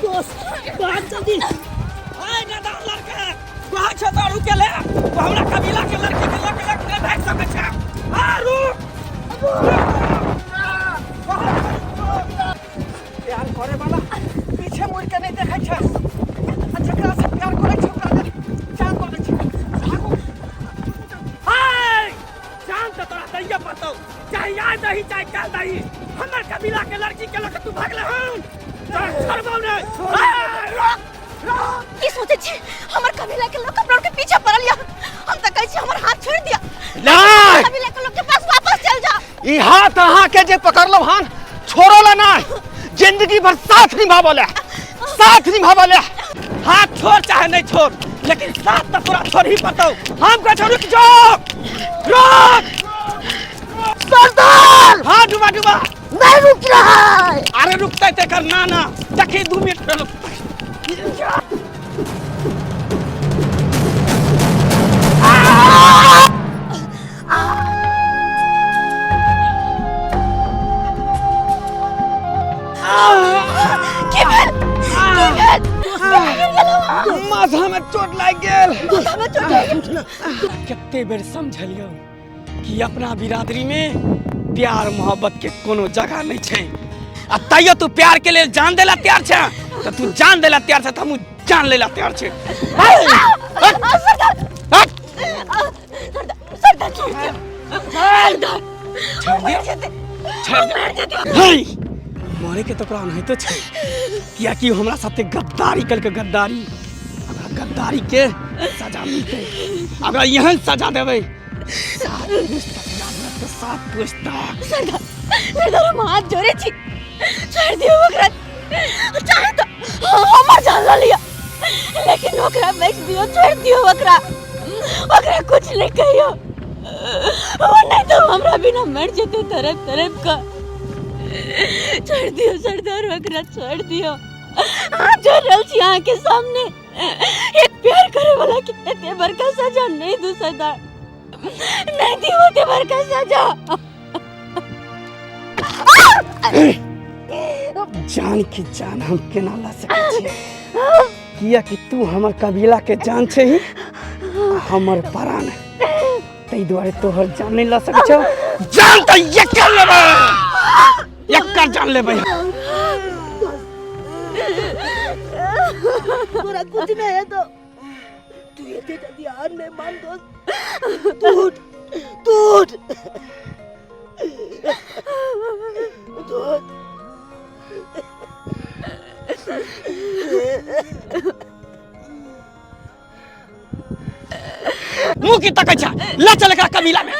दोस्त बात जल्दी आए नादान लड़का कहां छ दारू के ले हमरा कबीला के लड़की के लड़के भाग सके छ आ रुक प्यार करे वाला पीछे मुड़ के नहीं देखे छ जकरा से प्यार करे छ ओकरा जान दे छ हाय जान तो तोरा दैया पड़तौ चाहे आज दही चाहे कल दही हमर कबीला के लड़की के लड़के तू भागले हन छोड़बौ ने की सोचे छी हमर कबीला के लोग अपना के पीछे पड़ल या हम त कहै छी हमर हाथ छोड़ दिया नहीं कबीला के लोग के पास वापस चल जा ई हाथ अहाँ के जे पकड़लो हन छोड़ोला ना जिंदगी भर साथ निभावले हाथ छोड़ चाहे नहीं छोड़ लेकिन साथ तो पूरा छोड़ ही पड़तौ हम का छोड़ रुक जाओ रुक सरदार हां डुबा नहीं रुक रहा है अरे रुकते ते कर ना देखी 2 मिनट में रुक माथा में चोट लाग गेल कितने बेर समझलियो कि अपना बिरादरी में प्यार मोहब्बत के कोनो जगह नहीं छे आ तैयो तू प्यार के लिए जान देला तैयार छे तो तू जान देला तैयार छे हम जान लेला तैयार छे मारे के तो प्राण है तो छे किया कि हमरा साथे गद्दारी कल के गद्दारी के सजा मिलते अगर यहन सजा देवे साथ पूछता सरदार हम हाथ जोड़े छी छोड़ दियो ओकरा चाहे तो हमर जान ला लिया लेकिन ओकरा बेच दियो छोड़ दियो ओकरा कुछ नहीं कहियो वो नहीं तो हमरा बिना मर जते तरफ का छोड़ दियो सरदार ओकरा छोड़ दियो हाथ जोड़ रहल छी आँख के सामने एक प्यार करे वाला के एते बड़का सजा नहीं दू सरदार नहीं दी होते बड़का सजा जान की जान हम केना ला सके छी किया कि तू हमर कबीला के जान छे ही हमर प्राण तई द्वारे तोहर जान नहीं ला सके छो जान त ये कर लेबे एक जान लेबे पूरा कुछ नहीं है तो तू ये दे ध्यान नहीं मान दोस्त टूट मुंह की तक जा ला चल का कबीला में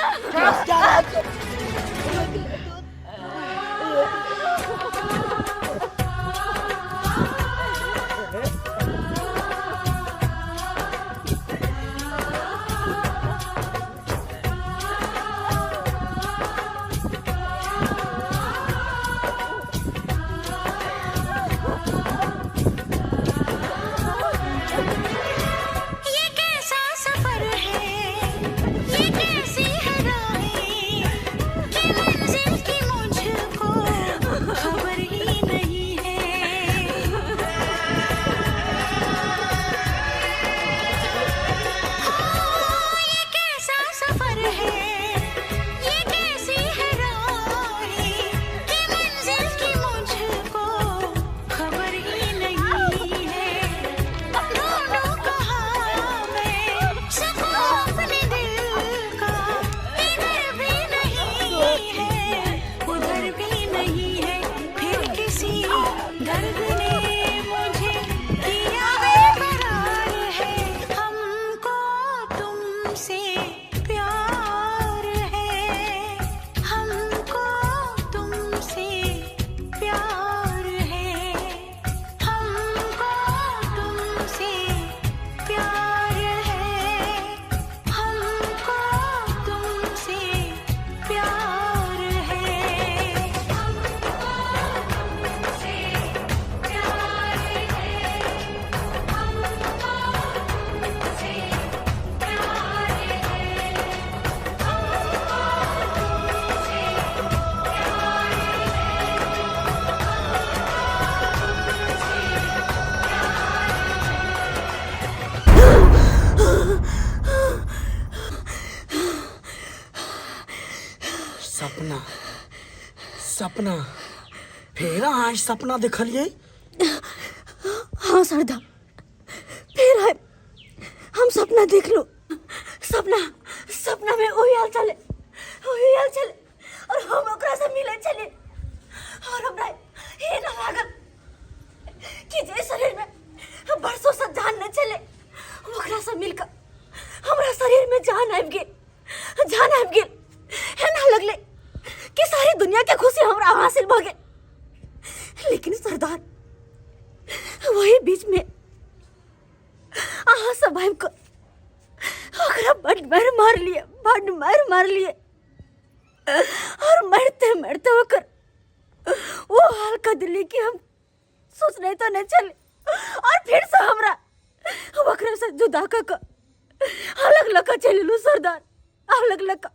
सपना फिर आज सपना देखलिए? हाँ सरदार, फिर है हम सपना देख लो। सपना में वही हाल चले और हम ओकरा से मिले चले और हमरा ये ना लागल कि जे शरीर में बरसों से जान न चले ओकरा से मिलकर हमरा शरीर में जान आबि गेल। है ना लगले कि सारी दुनिया के खुशी हमरा हासिल भ गेल। लेकिन सरदार वही बीच में अहाँ सब आबि कऽ ओकरा बड़ मार लिए और मरते ओकर वो हाल कर दिली कि हम सोचने तो नहीं चले और फिर से हमरा ओकरा से जुदा कऽ अलग लगा चलिलू सरदार, अलग लगा।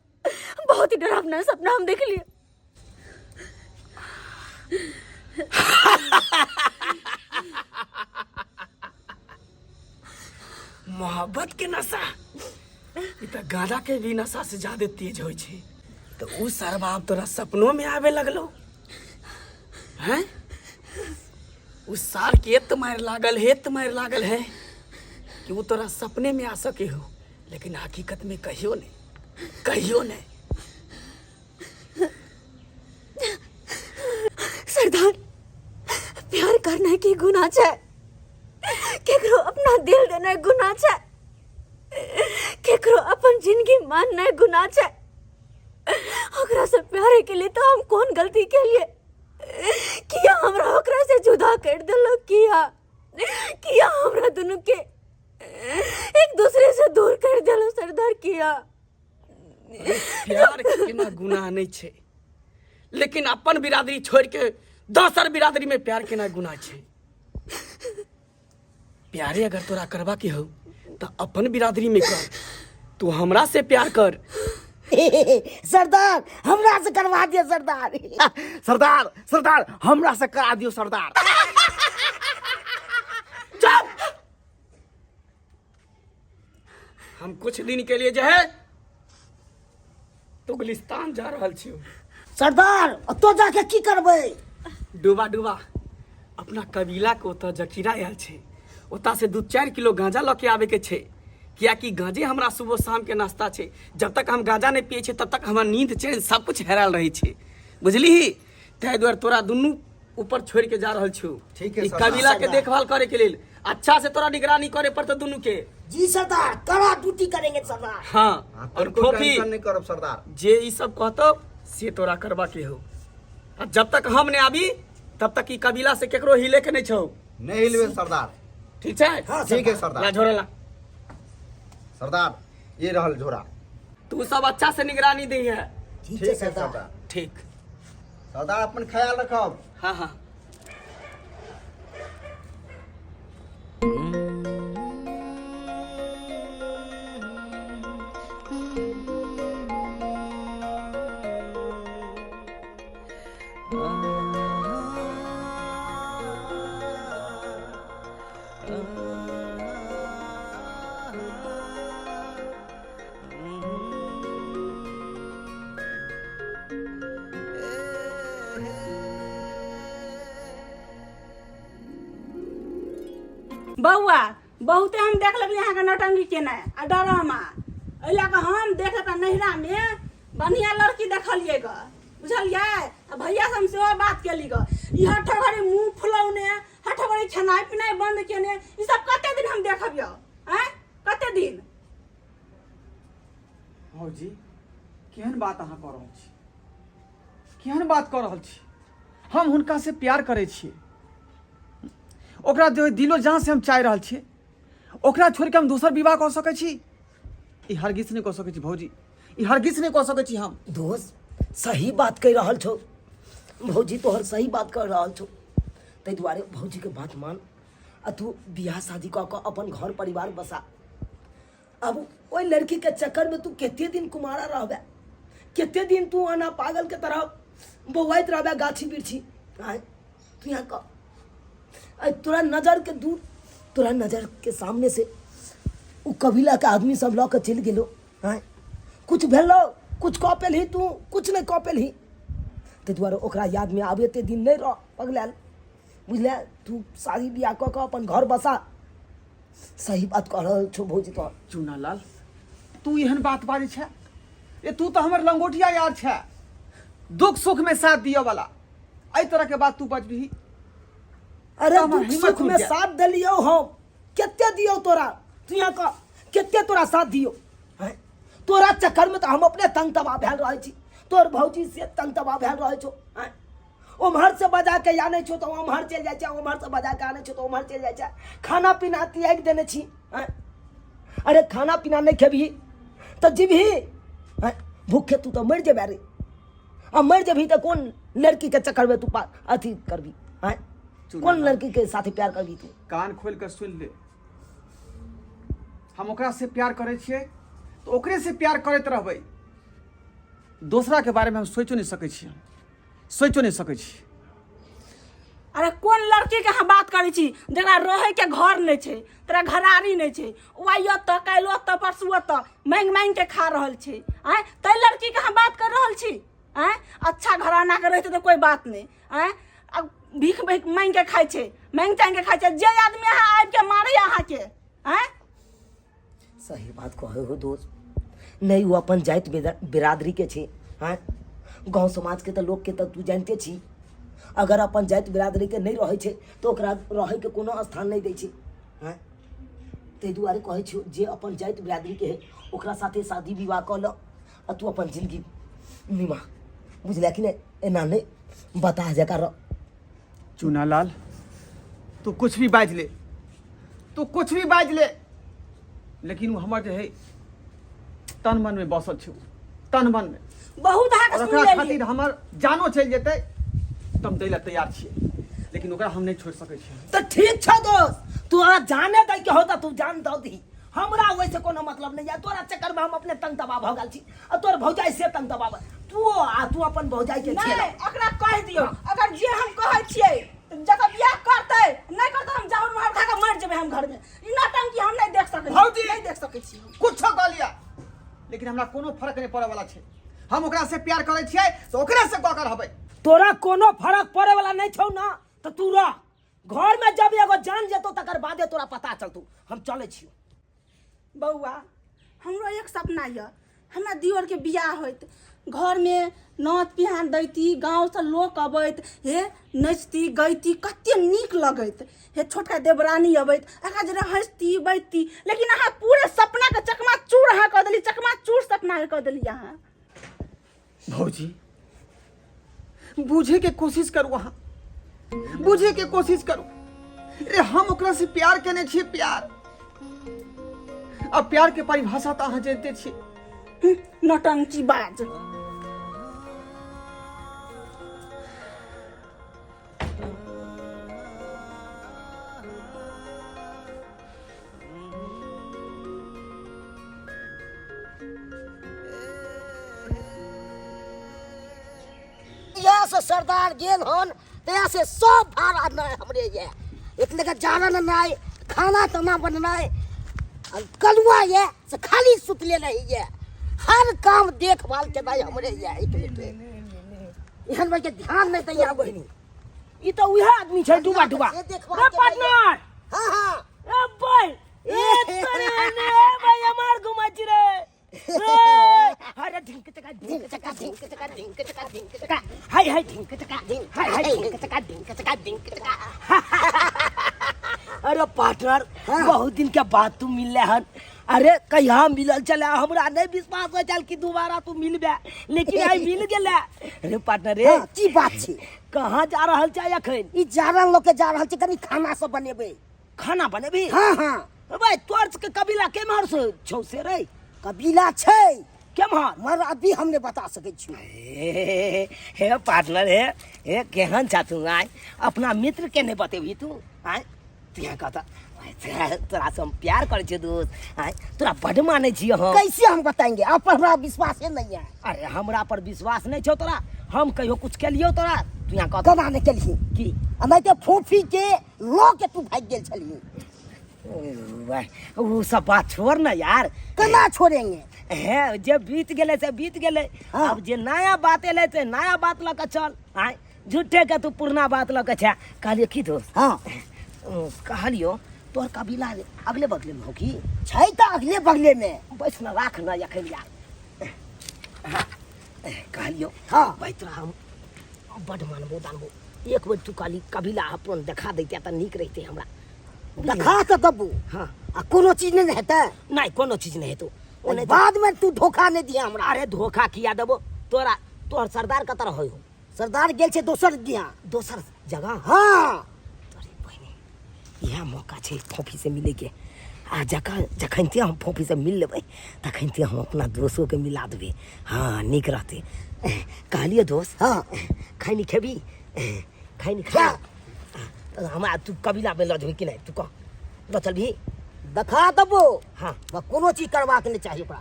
बहुत ही डरावना सपना हम देख लिए। मोहब्बत के नशा ई त गांजा के भी नशा से ज्यादा तेज होइ छै। तो उ सरबा अब तोरा सपनों में आवे लगलो हैं? उस सार के एत मार लागल है कि वो तोरा सपने में आ सके हो, लेकिन हकीकत में कहियो नहीं। सरदार प्यार करने की गुनाह छै, केकरो अपना दिल देना गुनाह छै, केकरो अपन जिंदगी मानना गुनाह छै। ओकरा से प्यार के लिए तो हम कौन गलती के लिए किया हमरा ओकरा से जुदा कर देलो, किया हमरा दोनों के एक दूसरे से दूर कर देलो सरदार, किया। प्यार के ना गुनाह नहीं छे, लेकिन अपन बिरादरी छोड़ के दोसर बिरादरी में प्यार के ना गुनाह छे। प्यारे अगर तोरा करवा के हो तो अपन बिरादरी में कर, तू हमरा से प्यार कर। सरदार हमरा से करवा दियो सरदार हमरा से करा दियो सरदार। चुप! हम कुछ दिन के लिए जो है तो गुलिस्तान जा रहल छियो। सरदार तो जाके की करबै? डूबा अपना कबीला के ओतऽ जखीरा आयल छे, ओतऽ से 2-4 किलो गांजा लऽ के आवे के छे, कियाकि गांजे हमरा सुबह शाम के नाश्ता छे। जब तक हम गांजा नहीं पिए छे तब तक हमार नींद चैन सब कुछ हेराल रही छे, बुझली? ताहि दुआरे तोरा दुनू ऊपर छोड़ के जा रहल छू। ठीक है ई सरदार। कबीला के देखभाल करे के लेल अच्छा से तोरा निगरानी करे पड़ते दुनू के। जी सरदार, कड़ा ड्यूटी करेंगे सरदार। हाँ, और खोफी नहीं करब सरदार। जे ई सब कहतो से तोरा करबा के हो। और जब तक हम नहीं आबी तब तक ई कबीला से केकरो हिले के नहीं छौ। नहीं हिलवे सरदार। ठीक है? हाँ, ठीक है सरदार। ला झोरा ला। सरदार ये रहल झोरा। तू सब अच्छा से निगरानी दी है। ठीक है सरदार। ठीक। सरदार अपन ख्याल रखब। हाँ। बउआ बहुते हम देख लगली यहाँ के नौटंकी केना आ डरामा अइला के हम देख के नैहरा में बढ़िया लड़की देखलिए ग, बुझलिए? आ भैया से हम सेहो बात केली ग। ई हठ घड़ी मुंह फुलौने, हठ घड़ी खेनाइ पिनाइ बंद केने, ई सब कते दिन हम देखबियो? हैं? कते दिन? भौजी केहन बात अहाँ कऽ रहल छी? केहन बात कऽ रहल छी? हम हुनका से प्यार करै छियै, ओकरा दिलो जान से हम चाहि रहल छियै। ओकरा छोड़ के हम दोसर विवाह कऽ सकै छी? ई हरगिज नहीं कऽ सकै छी भौजी, ई हरगिज नहीं कऽ सकै छी हम। दोस्त सही बात कह रहल छौ भौजी, तोहर सही बात कह रहल छौ। ताहि दुआरे भौजी के बात मान आ तू बियाह शादी कऽ के अपन घर परिवार बसा। अब ओइ लड़की के चक्कर में तू केते दिन कुमारा रहबे, केते दिन तू आना पागल के तरह बौआइत रहबे गाछी बिरछी। तू यहाँ का तोरा नजर के दूर, तोरा नजर के सामने से उ कबीला के आदमी सब लऽ के चलि गेलो। कुछ भेलो, कुछ कऽ पेलही तू, कुछ नहीं कऽ पेलही। ते दुआरे ओकरा याद में आबे ते दिन नहीं रह पगलाल बुझले। तू शादी बियाह कऽ के अपन घर बसा। सही बात कह रहल छो भौजी तो। चूनालाल तू एहन बात बाजै छै? ए तू तो हमर लंगोटिया यार छै, दुख सुख में साथ दियो वाला। एहि तरह के बात तू बजबही? अरे हमर दुख हिम्मत सुख उठ में गया। साथ दिलियो हम, केते दियो तोरा? तू यहाँ का केते तोरा साथ दियो हैं? तोरा चक्कर में तो हम अपने तंग तबाह भेल रहे छी, तोर भौजी से तंग तबाह भेल रहे छो हैं? उम्हर से बजा के आने छो तो उम्हर चल जाए छै, उम्हर से बजा के आने छो तो उम्हर चल जाए छै। खाना पीना त्याग देने छी हैं? अरे खाना पीना नहीं खेबही तो जीबही हैं? भूखे तू तो मर जेबे रे। अब मर जेबही तो कौन लड़की के चक्कर में तू अथी करबी हैं? कौन लड़की के साथ प्यार करबी तू? कान खोल कर सुन ले, हम ओकरा से प्यार करे छियै तो ओकरे से प्यार करैत रहबै। दूसरा के बारे में हम सोचो नहीं सकै छी, सोचो नहीं सकै छी। अरे कोन लड़की के हम बात करै छी जकरा रहे के घर नहीं छै, तेरा घरारी नहीं छै, वाइयो त काइलो त परसुओ त मांग मांग के खा रहल छै हैं? तै लड़की के हम बात कर रहल छी हैं? अच्छा घराना के रहते तो कोई बात नहीं हैं? अब भीख भीख मांग के खाइ छै, मांग चांग के खाइ छै। जे आदमी यहाँ आबि के मारे अहाँ के हैं? सही बात कहे हो दोस्त। नहीं वो अपन जात बिरादरी के छे हैं? गांव समाज के तो लोग के तो तू जानते छी। अगर अपन जात बिरादरी के नहीं रहे छे तो ओकरा रहे के कोनो स्थान नहीं दै छे हैं? ते दुआरे कहे छी जे अपन जात बिरादरी के है ओकरा साथे शादी विवाह कर ल आ तू अपन जिंदगी निमा बुझला कि नहीं? एना नहीं बता जका। चूनालाल तू कुछ भी बाज ले, तू कुछ भी बाज ले, लेकिन वो हमर जे है तन मन में बसल छै, तन मन में। बहुत हाथ और सुन ओकरा लेलिए। खातिर हमर जानो चल जेतै तम दै ला तैयार छियै, लेकिन ओकरा हम नहीं छोड़ सकै छियै। तो ठीक छ दोस्त, तू जाने दे के होता तू जान दो दी। हमरा वैसे कोनो मतलब नहीं है। तोरा चक्कर में हम अपने तंग दबाव हो गल छी और तोर भौजाई से तंग दबाव। तू अपन भौजाई के नहीं छेला। एकरा कह दियो अगर जे हम कहै छियै जब बियाह करते नहीं करते हम जाऊन मार खा के मर जेबे हम घर में। ई नौटंकी हम नहीं देख सकै छी, भौजी! नहीं देख सकै छी। कुछ कहलिया, लेकिन हमरा कोनो फर्क नहीं पड़े वाला छै। हम ओकरा से प्यार करे छियै तो ओकरा से ककर हबै। तोरा कोनो फर्क पड़े वाला नहीं छौ ना तो तू रह घर में। जब एगो जान जेतो तकर बादे तोरा पता चलतौ। हम चले छियो। बउआ हमरो एक सपना है, हमरा दियोर के बियाह होइत, घर में नाच पिहान दैती, गाँव से लोक अबैत, हे नचती गैती, कते नीक लगैत। हे छोटका देवरानी अबैत, एकरा जरा हंसती बैठती। लेकिन अहाँ पूरे सपना के चकमा चूर अहाँ कह देली, चकमा चूर सपना के कह देली अहाँ। भौजी बुझे के कोशिश करू, अहाँ बुझे के कोशिश करू। अरे हम ओकरा से प्यार केने छियै, प्यार। अब प्यार के परिभाषा तो अहाँ जानते छियै। नौटंकी बाज। यहाँ से सरदार गेल हन तया से सब भाड़ा नहीं हमरे ये। इतने का जाना नहीं, खाना तो ना बनना है, कलुआ ये से खाली सुतले नहीं ये। हर काम देखभाल के दाई हमरे ये। इतने इहन में के ध्यान नहीं तैयार बहनी। ई तो उहे आदमी छै डुबा डुबा। रे पार्टनर। हां हां ए भाई ए तोरे ने भाई हमार घुमाची रे। अरे ढिंक चका ढिंक चका ढिंक चका ढिंक चका ढिंक चका हाय हाय ढिंक चका ढिंक हाय हाय ढिंक चका ढिंक चका ढिंक चका। अरे पार्टनर बहुत दिन के बाद तू मिलले हन। अरे कहिया मिलल चले, हमरा नहीं विश्वास हो चल कि दोबारा तू मिलबे, लेकिन आई मिल गेले। अरे पार्टनर रे की बात छै? कहां जा रहल छै अखन? ई जारन लोग के जा रहल छै, कनी खाना सब बनेबे। खाना बनेबी? हां हां। भाई तोर के कबीला केमहर से छौ से रे? कबीला छै केमहर? मर अभी हमने बता सकै छी। हे पार्टनर हे केहन छ तू? आय अपना मित्र के नहीं बतेबी तू? आय तिया कहता तोरा से हम प्यार करे छी दोस्त। आय तोरा बड़ माने छी हम। कैसे हम बताएंगे? आप पर हमरा विश्वास है नहीं है। अरे हमरा पर विश्वास नहीं छौ तोरा? हम कहियो कुछ केलियो तोरा? तू यहाँ कहता ना केलही की? नहीं तो फूफी के लो के तू भाग गेल छली। वो सब बात छोड़ ना यार, केना छोड़ेंगे? है जे बीत गेले से बीत गेले। हाँ। अब जे नया बात एले से नया बात लऽ के चल। आय झूठे के तू पुरना बात लऽ के छे। कहलियो की दोस्त? हाँ कहलियो तोर कबीला अगले बगले में हो की? छै तो अगले बगले में। बैठ ना, राख ना एखन यार। कहलियो हाँ भाई तोरा हम बड मानबो दानबो। एक बेर तू कहली कबीला अपन देखा दैते त नीक रहिते हमरा। देखा तो दबू। हाँ आ कोनो चीज नहीं हेतै? नहीं कोनो चीज नहीं हेतौ। ओने बाद में तू धोखा नहीं दिया हमरा। अरे धोखा किया देबो? तोर सरदार कतऽ रहै हो? सरदार गेल छै दोसर दिया। दोसर जगह? हाँ अरे बहिनी यह मौका छै फोफी से मिले के। आ जखनते हम फोफी से मिल लेबै तखनते हम अपना दोस्तों के मिला देबै। हाँ नीक रहतै। कहलिए दोस्त, हाँ खैनी खेबी? खैनी क्या? खा हमरा तू कबीला में लऽ जेबही कि नहीं? तू कह लऽ चलबही? देखा दबो। हाँ कोनो चीज करबाक नहीं चाहिए ओकरा।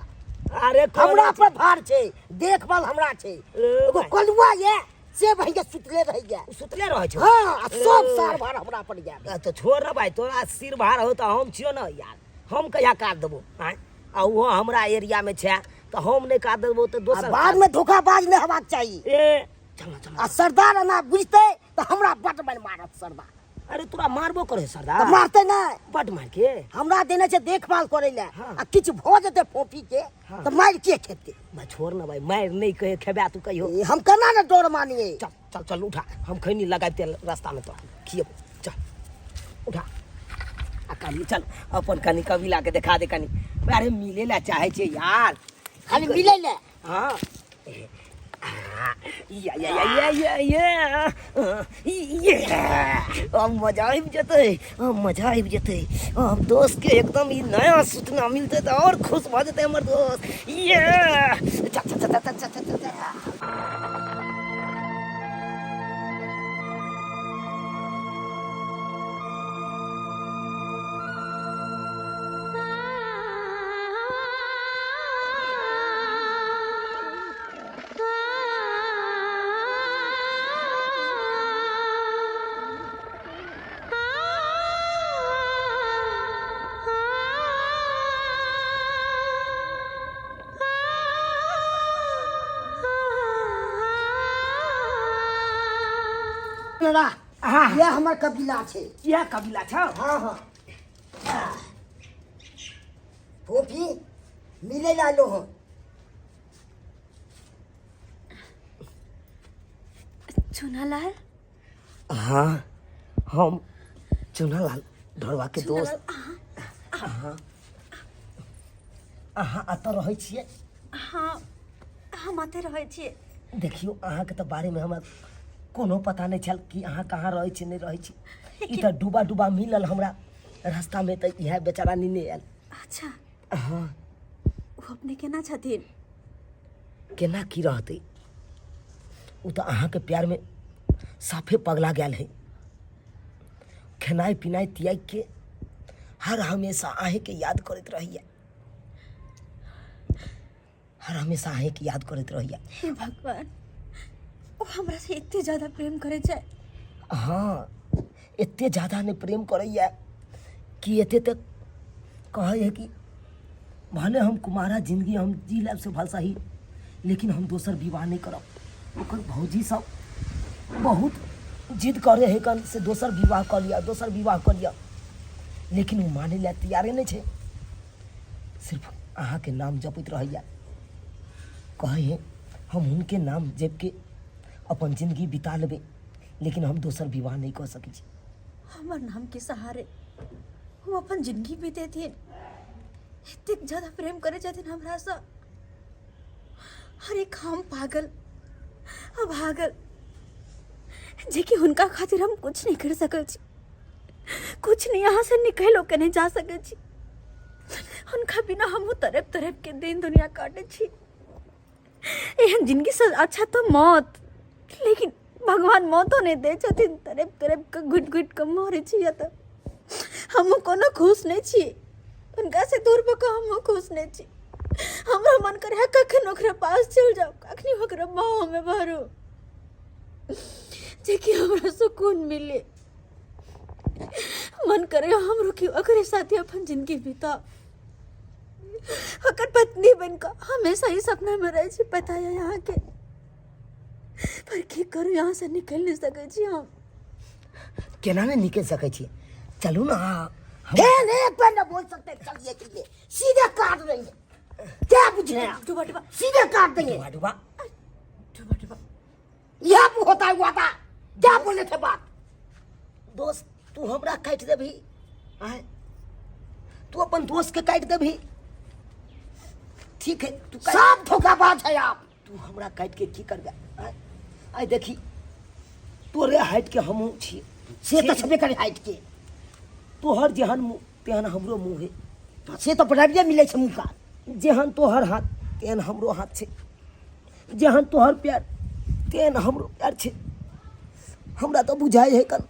अरे हमरा पर भार छै, देखभाल हमरा छै। एगो भाई, कलुआ ये से भैया सुतले रह गया। सुतले रहै छौ? हाँ आ सब सार भार हमरा पर गया। तो छोड़ ना भाई, तोरा सिर भार हो तो हम छियो ना यार, हम कहिया काट देबो? आय आ वो हमरा एरिया में छै तो हम नहीं काट देबो तो दोसर बाद में धोखाबाज नहीं हेबाक चाहिए। ए चल चल। आ सरदार ना बुझते तो हमरा बट बन मारत सरदार। अरे तोरा मारबो करे तो सरदार? मारते नहीं, बट मार के हमरा देने छै देखभाल करे ले। हाँ। आ किछ भ जेते फोफी के हाँ। तो मार के खेते। भाई छोड़ ना भाई, मार नहीं कहे खेबा तू कहियो। ए, हम केना न डर मानिए। चल चल चल उठा, हम खैनी लगाते रास्ता में तो खिएबो। चल उठा आ कनी चल अपन कनी कबीला के दिखा दे कनी। अरे मिले ला चाहे छे यार, खाली मिले ले। हाँ अब मजा आबि जेतै, अब मजा आबि जेतै। अब दोस्त के एकदम ई नया सूचना मिलते तो और खुश भ जेतै हमर दोस्त। ये चल चल चल चल चल चल चल। हाँ ये हमर कबीला छै। यह कबीला छौ? हाँ हाँ फोफी मिले ला लो हम। चुनालाल? हाँ हम चुनालाल ढोलवा के दोस्त। अहाँ एतऽ रहै छियै? हाँ हम आते रहै छियै। देखियो अहाँके तऽ बारे में हमरा कोनो पता नहीं चल कि अहाँ कहाँ रहै छी नहीं रहै छी। ई तऽ डूबा डूबा मिलल हमरा रास्ता में, तऽ इएह बेचारा निने आयल। अच्छा हाँ वो अपने केना छथिन? केना की रहतै, उ तऽ अहाँके प्यार में साफे पगला गेल है। खेनाइ पिनाइ त्याग के हर हमेशा अहें के याद करैत रहिए, हर हमेशा अहें के याद करैत रहिए। हे भगवान, वो हमरा से इतने ज्यादा प्रेम करे छै? हाँ एते ज्यादा नहीं प्रेम करैया कि एते तक कहे है कि भले हम कुमारा जिंदगी हम जी लेब से भल सही, लेकिन हम दोसर विवाह नहीं करब। ओकर भौजी सब बहुत जिद करे है कन से दोसर विवाह कर लिया, दोसर विवाह कर लिया, लेकिन वो माने ला तैयारे नहीं छे। सिर्फ अहाँ के नाम जपैत रहैया, कहे है हम उनके नाम जप के अपन जिंदगी बिता लेबे, लेकिन हम दोसर विवाह नहीं कर सकै छी। हमर नाम के सहारे वो अपन जिंदगी बीतेथिन, इतने ज्यादा प्रेम करे छथिन हमरा से। अरे हम पागल अभागल जे कि हुनका खातिर हम कुछ नहीं कर सकल छी, कुछ नहीं यहाँ से निकलो के नहीं जा सकल छी। उनका बिना हम तरफ तरफ के दिन दुनिया काटे छी। एहन जिंदगी से अच्छा तो मौत, लेकिन भगवान मौतो नहीं दे छथिन, तरफ तरफ के घुट घुट के मरे छी। त हम कोनो खुश नहीं छी, उनका से दूर बका हम खुश नहीं छी। हमरा मन करे कखन ओकरा पास चल जाओ, कखनी ओकरा बाहों में भरो, जे कि हमरा सुकून मिले। मन करे हम रुकी ओकरे साथे अपन जिंदगी बिता। ओकर पत्नी बनकर हमेशा ही सपना में रहे छी, पता है यहाँ के। पर की करूँ, यहाँ से निकल नहीं सके छी हम। केना नहीं निकल सके छी? चलू ना। केन एक बार न बोल सकते, चलिए चलिए सीधे काट देंगे। क्या पूछ रहे हैं आप? डुबा डुबा सीधे काट देंगे। डुबा डुबा डुबा यहाँ पे होता हुआ था, क्या बोले थे बात? दोस्त तू हमरा काट दे भी, आए तू अपन दोस्त के काट दे भी। ठीक है तू सब धोखाबाज है आप। तू हमरा काट के की करबे? आइ देखी तोरे हाइट के हमहू छी, से तो छबे करे हाइट के। तोहर जेहन मुँह तेहन हमरो मुँह है। से तो बराबरिया मिले छे मुँह का। जेहन तोहर हाथ तेहन हमरो हाथ छे, जेहन तोहर पैर तेहन हमरो पैर छे। हमरा तो बुझाई है कन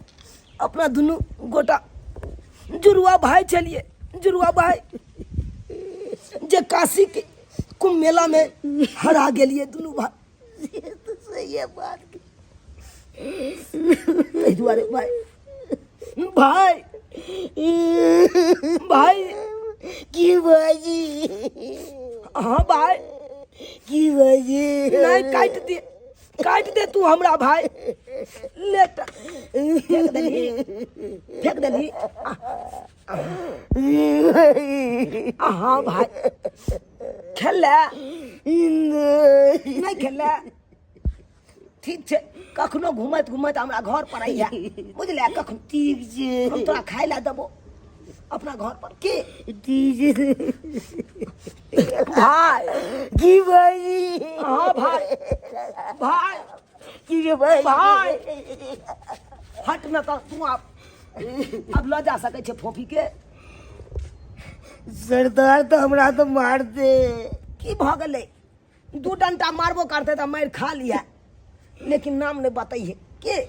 अपना दुनू गोटा जुड़वा भाई छलिए, जुड़वा भाई जे काशी के कुंभ मेला में हरा गेलिए दुनू भाई। तो सही है बात की। ताहि दुआरे भाई भाई भाई की बाजी, हाँ भाई की बाजी। नहीं काट दे तू हमरा भाई। लेट फेंक देली। हाँ भाई खेल नहीं खेल ठीक छे। कखनो घूमत घूमत हमरा घर पर आइया, बुझले? कखनो ठीक छे, हम तोरा खाए ला देबो अपना घर पर के। ठीक छे। भाई की बाजी। हाँ भाई भाई की बाजी। भाई हट न तो तू अब ल जा सके छे फोफी के। सरदार तो हमरा तो मार दे। की भ गेलै? दू डंटा मारबो करते तो मार खा लिया, लेकिन नाम नहीं बताइए के।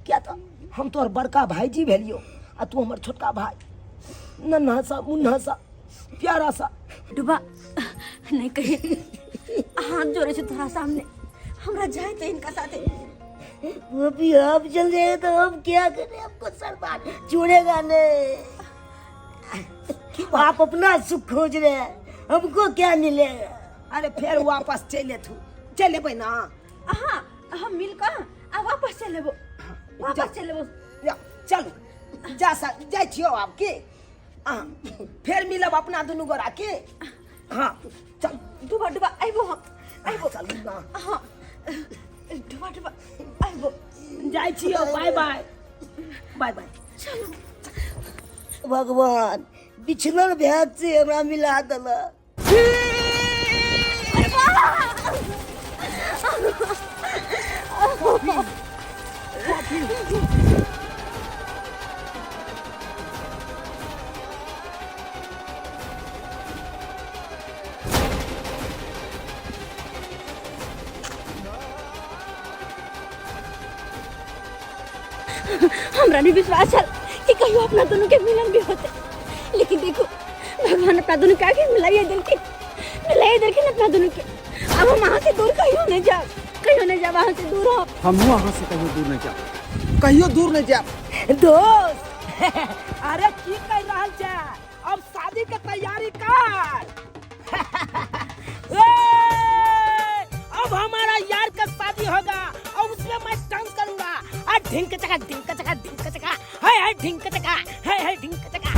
क्या तो हम तोहर बड़का भाईजी भेलियो आ तू हमर छोटका भाई। नन्हा सा मुन्हा सा प्यारा सा। डुबा नहीं कही, हाथ जोड़े छे तोरा सामने, हमरा जाए तो इनका साथे। वो भी आप चल जाए तो हम क्या करें? आपको सरदार छोड़ेगा नहीं। आप अपना सुख खोज रहे हैं, हमको क्या मिलेगा? अरे फिर वापस चले भाई ना। हाँ हम मिलकर आ वापस चले वो, वापस चले वो। चलो जा छियो आपके। हाँ फिर मिलब अपना दुनू गोरा के। हाँ चल डुबा डुबा आइबो हम, आइबो। चल ना। हाँ डुबा डुबा आइबो। जाय छियो। Bye bye bye bye. भगवान बिछड़ल भैंस से हमरा मिला दला। हमरा नहीं विश्वास है कि कहीं अपना दोनों के मिलन भी होते, लेकिन देखो भगवान अपना दोनों के आगे मिलाइए दिल अपना दोनों के। अब हम वहाँ से दूर कहीं नहीं जा वहाँ से दूर हो। हम वहाँ से कहीं दूर नहीं जाओ, कहियो दूर नहीं जाओ। दोस्त अरे की कह रहल छे? अब शादी के तैयारी कर। अब हमारा यार का शादी होगा और उसमें मैं डांस करूंगा। ढिंक चका ढिंक चका ढिंक चका, है ढिंक चका, है ढिंक चका।